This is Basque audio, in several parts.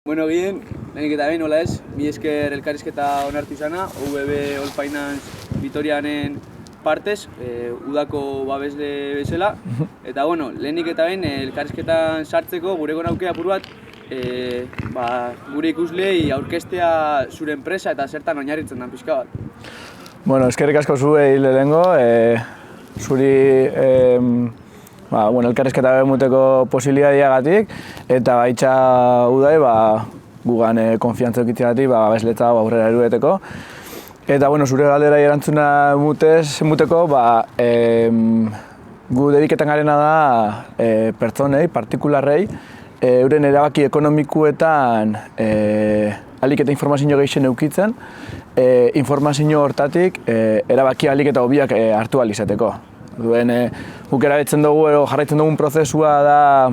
Bueno, egin, lehenik eta behin, hola ez, mi esker elkarrizketa onartu izana, UBB All Finance Vitorianen partez, udako babesle bezala. Eta, bueno, lehenik eta behin, elkarrizketan sartzeko gure gonauke apur bat, gure ikuslei aurkeztea zure enpresa eta zertan oinarritzen den pixka bat. Bueno, eskerrik asko zuei lehenengo, zuri elkarrizketa emuteko posibilitateagatik eta baitza udai gugan konfiantza eukitzeagatik babesletza aurrera erueteko. Eta zure galdera erantzuna emuteko gu dediketan garena da pertsonei, partikularrei, euren erabaki ekonomikuetan ahalik eta informazio gehien eukitzen, informazio hortatik erabaki ahalik eta hobiak hartu ahal izateko. Guk erabiltzen dugu, jarraitzen dugun prozesua da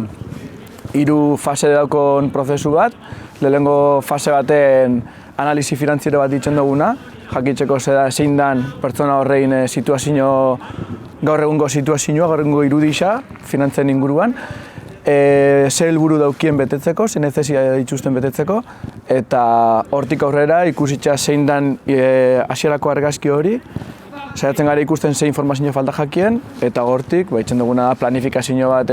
3 fase daukon prozesu bat. Lehenengo fase baten analisi finantziero bat ditzen duguna, jakitzeko zein den pertsona horrein gaur egungo situazioa, gaur egungo irudisa, finantzen inguruan. Ze helburu daukien betetzeko, ze necesidade dituzten betetzeko, eta hortik aurrera ikusitza zein den hasierako argazki hori, saiatzen gara ikusten ze informazio falta jakien, eta hortik baitzen duguna planifikazio bat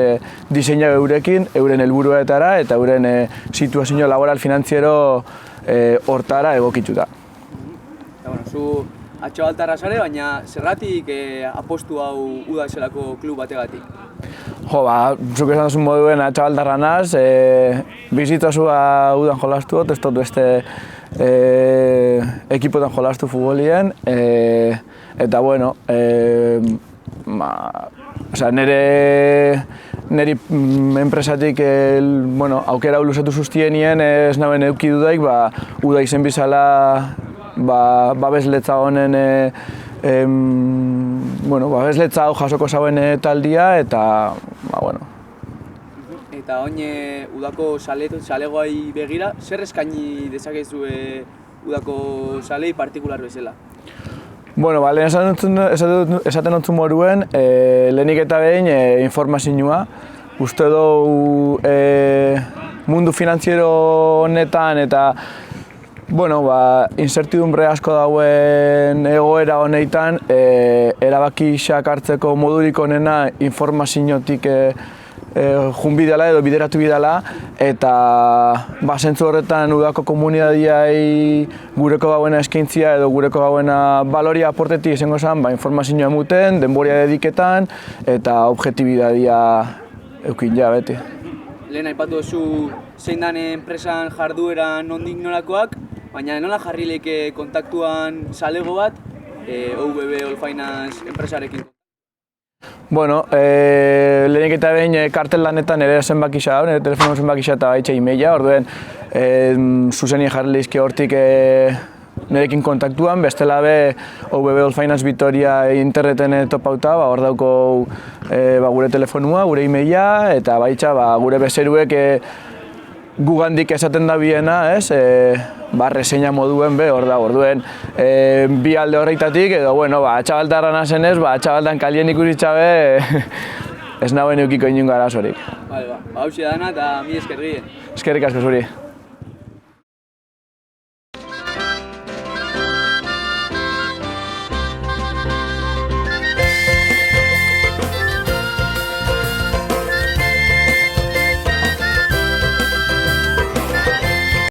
diseina eurekin, euren helburuetara eta euren situazio laboral finantziero hortara egokituta. Zu atxabaltarra zare, baina zergatik apostu hau uda zelako klub bategatik? Zuk esan duzun moduen atxabaltarra naz, bizitzazua udan jolastu dut, ez dut beste ekipotan jolastu futbolien, eta niri enpresatik aukera luzatu zuztienien ez naben euki dudaik, uda izen bizala babesletza honen babesletza hau jasoko zauen taldia, eta Eta oin udako zalegoai begira, zer eskaini dezakezu udako zalei partikular bezala? Lehen esaten ontzun moruen, lehenik eta behin informazioa. Uste dugu mundu finantziero honetan eta insertidumbre asko dauen egoera honetan erabakiak hartzeko modurik onena informaziotik jun bidala edo bideratu bidala, eta zentzu horretan udako komunidadiai gureko gauena eskaintzia edo gureko gauena baloria aportetik izango zen informazioa emuten, denboria dediketan eta objetibidadia eukin ja beti. Lehen aipatu duzu zein den enpresan jardueran nondik nolakoak, baina nola jarri leke kontaktuan zalego bat UBB All Finance enpresarekin? Lehenik eta behin kartel lanetan ere zenbakisa da, nire telefono zenbakisa eta baitxe e-maila, orduen zuzeni jarri lehizki hortik nirekin kontaktuan, bestela be UBB All Finance Vitoria interneten topauta, hor dauko gure telefonua, gure e-maila, eta baitxa gure bezeruek gugandik esaten da biena, reseina moduen hor da, orduen bi alde horreitatik, edo atxabaltarra nazen ez, atxabaltan kalien ikuritxabe ez nauen eukiko inunga arazorik. Hauxe dana eta mi esker gien. Eskerrik asko zuri.